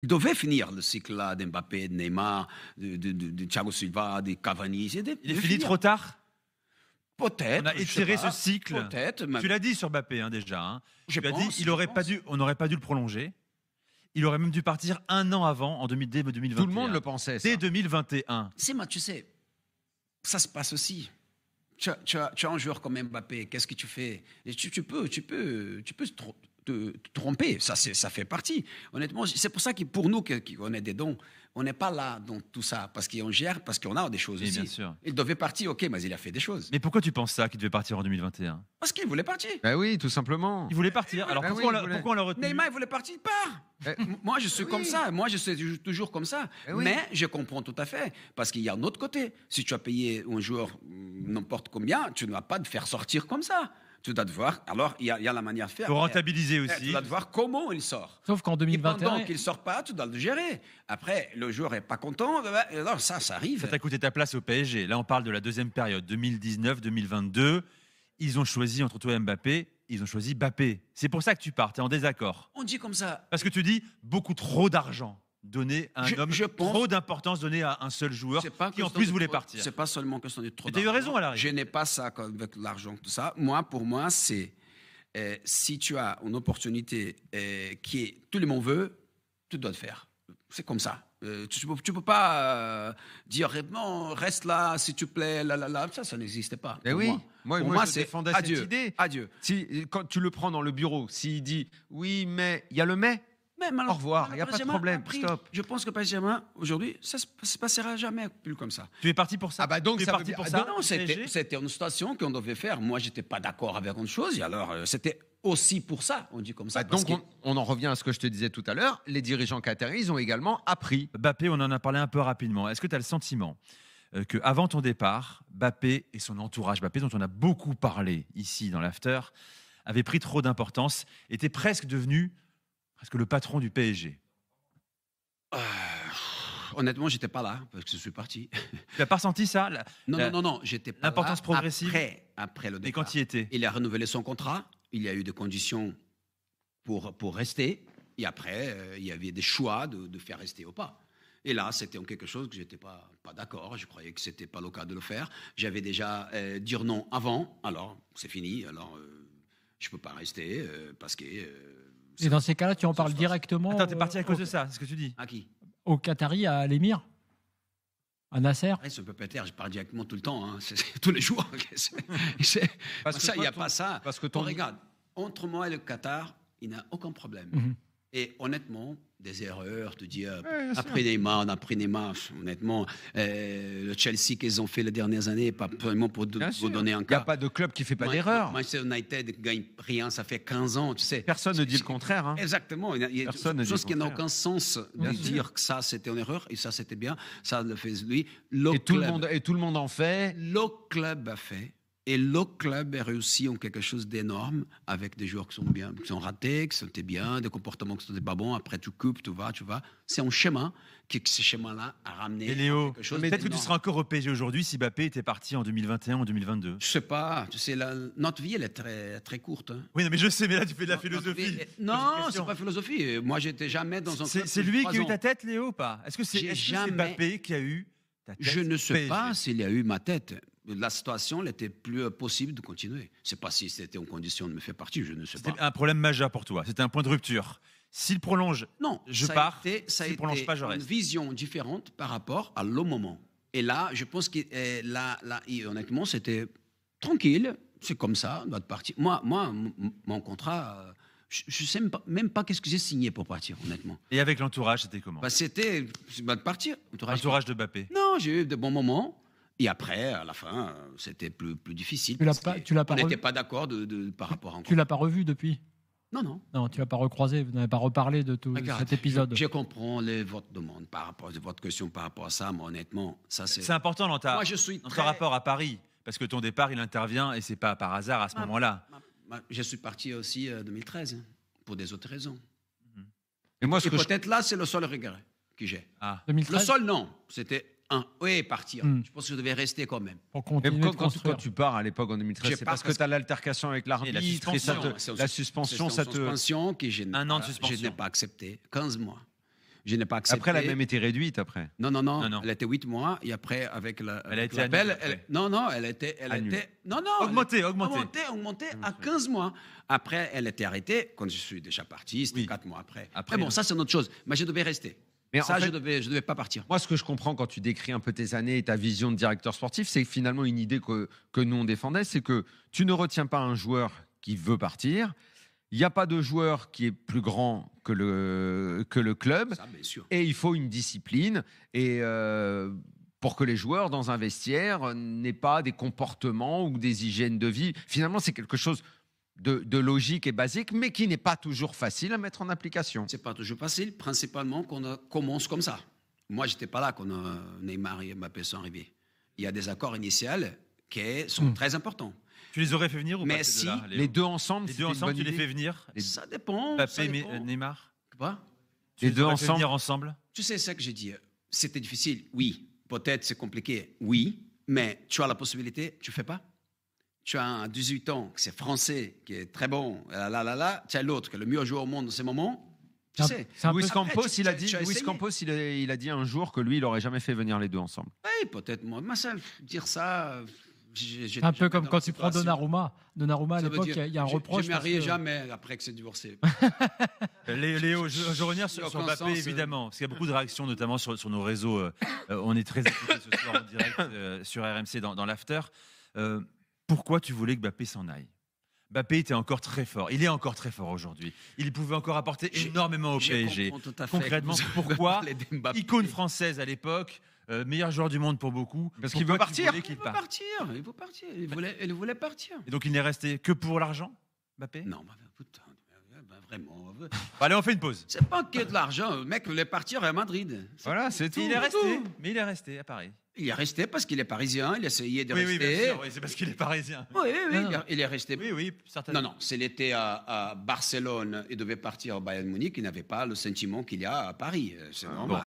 Il devait finir le cycle-là d'Mbappé, de Neymar, de Thiago Silva, de Cavani. Il est fini trop tard. Peut-être. On a étiré ce cycle. Peut-être. Mais... Tu l'as dit sur Mbappé déjà. Hein. Je tu as pense, dit on n'aurait pas dû le prolonger. Il aurait même dû partir un an avant, dès 2021. Tout le monde le pensait. Ça. Dès 2021. Tu sais, ça se passe aussi. Tu as un joueur comme Mbappé, qu'est-ce que tu fais? Et tu peux te tromper, ça fait partie. Honnêtement, c'est pour ça que pour nous, qu'on est des dons, on n'est pas là dans tout ça, parce qu'on gère, parce qu'on a des choses oui, aussi. Bien sûr. Il devait partir, ok, mais il a fait des choses. Mais pourquoi tu penses ça, qu'il devait partir en 2021? Parce qu'il voulait partir. Ben oui, tout simplement. Il voulait partir. Alors pourquoi on l'a retenu? Neymar, il voulait partir, il part. Moi, je suis comme ça. Moi, je suis toujours comme ça. Mais je comprends tout à fait. Parce qu'il y a un autre côté. Si tu as payé un joueur n'importe combien, tu ne vas pas te faire sortir comme ça. Tu dois te voir. Alors, il y a la manière de faire. Il faut rentabiliser aussi. Tu dois te voir comment il sort. Sauf qu'en 2021. Et pendant qu'il ne sort pas, tu dois le gérer. Après, le joueur n'est pas content. Alors, ça arrive. Ça t'a coûté ta place au PSG. Là, on parle de la deuxième période, 2019-2022. Ils ont choisi entre toi et Mbappé. Ils ont choisi Mbappé. C'est pour ça que tu pars. Tu es en désaccord. On dit comme ça. Parce que tu dis beaucoup trop d'argent donné à un homme, trop d'importance donnée à un seul joueur qui en plus voulait partir. C'est pas seulement question de trop d'argent. Tu as eu raison à l'arrivée. Je n'ai pas ça avec l'argent, tout ça. Pour moi, c'est si tu as une opportunité qui est tout le monde veut, tu dois le faire. C'est comme ça. Tu peux pas dire non, reste là, s'il te plaît, ça n'existe pas. Mais oui, moi je défendais cette idée. Adieu. Quand tu le prends dans le bureau, s'il dit oui, mais il y a le mais. Au revoir, il n'y a pas de problème, stop. Je pense que Paris Saint-Germain, aujourd'hui, ça ne se passera jamais plus comme ça. Tu es parti pour ça? Ah bah donc, tu es parti pour ça? Non, c'était une situation qu'on devait faire. Moi, je n'étais pas d'accord avec autre chose. Et alors, c'était aussi pour ça, on dit comme ça. Donc, on en revient à ce que je te disais tout à l'heure. Les dirigeants qataris, ils ont également appris. Mbappé, on en a parlé un peu rapidement. Est-ce que tu as le sentiment qu'avant ton départ, Mbappé et son entourage, Mbappé, dont on a beaucoup parlé ici dans l'after, avait pris trop d'importance, était presque devenu le patron du PSG? Honnêtement, j'étais pas là parce que je suis parti. Tu n'as pas ressenti ça? Non, j'étais pas là. L'importance progressive. Après le départ. Et quand il était? Il a renouvelé son contrat. Il y a eu des conditions pour rester. Et après, il y avait des choix de faire rester ou pas. Et là, c'était quelque chose que j'étais pas d'accord. Je croyais que c'était pas le cas de le faire. J'avais déjà dire non avant. Alors, c'est fini. Alors, je peux pas rester parce que. Et dans ces cas-là, tu en parles directement. Attends, t'es parti à cause de ça, c'est ce que tu dis? À qui? Au Qatari, à l'émir? À Nasser? Ce propriétaire, je parle directement tout le temps, hein. C'est tous les jours. Parce que ça, il n'y a pas ça. Parce que regarde, entre moi et le Qatar, il n'y a aucun problème. Et honnêtement, des erreurs, de dire après Neymar, honnêtement, le Chelsea qu'ils ont fait les dernières années, pas vraiment pour vous donner un cas. Il n'y a pas de club qui ne fait pas d'erreur. Manchester United ne gagne rien, ça fait 15 ans, tu sais. Personne ne dit le contraire. Hein. Exactement. Il y a Personne ne dit le chose qui n'a contraire. aucun sens de dire que ça c'était une erreur et ça c'était bien, ça le fait lui. Et tout le monde en fait. Le club a fait. Et le club a réussi en quelque chose d'énorme avec des joueurs qui sont bien, qui sont ratés, qui sont bien, des comportements qui sont pas bons. Après, tu coupes, tu vas. C'est un schéma ce schéma-là a ramené Léo, quelque chose. Peut-être que tu seras encore au PSG aujourd'hui si Mbappé était parti en 2021 ou en 2022. Je sais pas. Tu sais, notre vie, elle est très, très courte. Hein. Oui, non, mais je sais, mais là, tu fais de la philosophie. Non, c'est pas philosophie. Moi, j'étais jamais dans un club. C'est lui qui a eu ta tête, Léo, ou pas? Est-ce que c'est Mbappé qui a eu ta tête? Je ne sais pas s'il a eu ma tête. La situation n'était plus possible de continuer. Je ne sais pas si c'était en condition de me faire partie, je ne sais pas. C'était un problème majeur pour toi. C'était un point de rupture. S'il prolonge, je pars. S'il ne prolonge pas, je reste. Une vision différente par rapport à le moment. Et là, je pense que honnêtement, c'était tranquille. C'est comme ça, on doit partir. Moi, mon contrat, je ne sais même pas qu'est-ce que j'ai signé pour partir, honnêtement. Et avec l'entourage, c'était comment? C'était de partir. L'entourage de Mbappé. Non, j'ai eu de bons moments. Et après, à la fin, c'était plus difficile. Tu l'as pas on n'était pas d'accord par rapport à un Tu l'as pas revu depuis? Non. Non, tu l'as pas recroisé, vous n'avez pas reparlé de tout cet épisode. Je comprends votre demande par rapport à votre question par rapport à ça, mais honnêtement, ça c'est. C'est important dans ton rapport à Paris, parce que ton départ, il intervient et c'est pas par hasard à ce moment-là. Je suis parti aussi en 2013 pour des autres raisons. Et moi, peut-être là, c'est le seul regret que j'ai. 2013? Le seul, non, c'était. Partir. Je pense que je devais rester quand même. Pour continuer quand tu pars à l'époque en 2013, c'est parce que tu as l'altercation avec l'arbitre. La suspension, ça te. Un an de suspension. Je n'ai pas accepté. 15 mois. Je n'ai pas accepté. Après, elle a même été réduite après. Non. Non. Elle était 8 mois et après, avec Elle a avec été l'appel, annulée après. elle était, Annulée. non, Augmentée. augmentée à 15 mois. Après, elle était arrêtée quand je suis déjà parti, c'était Oui. 4 mois après. Après, Mais bon, ça, c'est une autre chose. Mais je devais rester. Mais Ça, en fait, je devais pas partir. moi, ce que je comprends quand tu décris un peu tes années et ta vision de directeur sportif, c'est finalement une idée que nous, on défendait, c'est que tu ne retiens pas un joueur qui veut partir. Il n'y a pas de joueur qui est plus grand que le club. Ça, bien sûr. Et il faut une discipline. Et pour que les joueurs, dans un vestiaire, n'aient pas des comportements ou des hygiènes de vie. Finalement, c'est quelque chose de logique et basique, mais qui n'est pas toujours facile à mettre en application. C'est pas toujours facile, principalement quand on commence comme ça. Moi, j'étais pas là quand Neymar et Mbappé sont arrivés. Il y a des accords initiaux qui sont très importants. Tu les aurais fait venir ou Mais pas ces si, deux-là, Léo Les deux ensemble, Les c'était deux une ensemble, bonne tu les idée. fais venir Ça dépend. Mbappé ça et dépend. Neymar Quoi? Tu Les deux aurais fait ensemble. venir ensemble Tu sais ce que j'ai dit. C'était difficile, oui. Peut-être c'est compliqué, oui. Mais tu as la possibilité, tu fais pas. Tu as un 18 ans, c'est français, qui est très bon. Tu as l'autre, qui est le meilleur joueur au monde en ce moment. Tu sais. C'est un peu- Luis Campos, Après, il a tu dit, as Luis essayé. Campos, il a dit un jour que lui, il aurait jamais fait venir les deux ensemble. Oui, peut-être moi. Mais ça, dire ça. C'est un peu comme quand tu prends Donnarumma. Donnarumma, à Ça veut l'époque, dire, il y a un reproche. Je ne parce mariais que- jamais après que c'est divorcé. Léo, je veux revenir sur Aucun Mbappé, sens, évidemment, parce qu'il y a beaucoup de réactions, notamment sur nos réseaux. On est très écoutés ce soir en direct sur RMC dans l'after. Pourquoi tu voulais que Mbappé s'en aille? Mbappé était encore très fort. Il est encore très fort aujourd'hui. Il pouvait encore apporter énormément au Je PSG. comprends tout à fait Concrètement, que vous pourquoi parlez d'Mbappé. icône française à l'époque, meilleur joueur du monde pour beaucoup. Parce qu'il pourquoi veut tu partir. voulais qu'il Il veut parte partir. Il veut partir. Il voulait partir. Et donc il n'est resté que pour l'argent, Mbappé? Non, mais putain, vraiment. Allez, on fait une pause. C'est pas que de l'argent. Le mec voulait partir à Madrid. Voilà, c'est tout. Il est tout. resté, mais il est resté à Paris. Il est resté parce qu'il est parisien. Il a essayé de Oui, rester. bien sûr, oui, c'est parce qu'il est parisien. Oui, Non. il est resté. Oui, certainement. Non, c'est l'été à Barcelone. Il devait partir au Bayern Munich. Il n'avait pas le sentiment qu'il y a à Paris. C'est normal.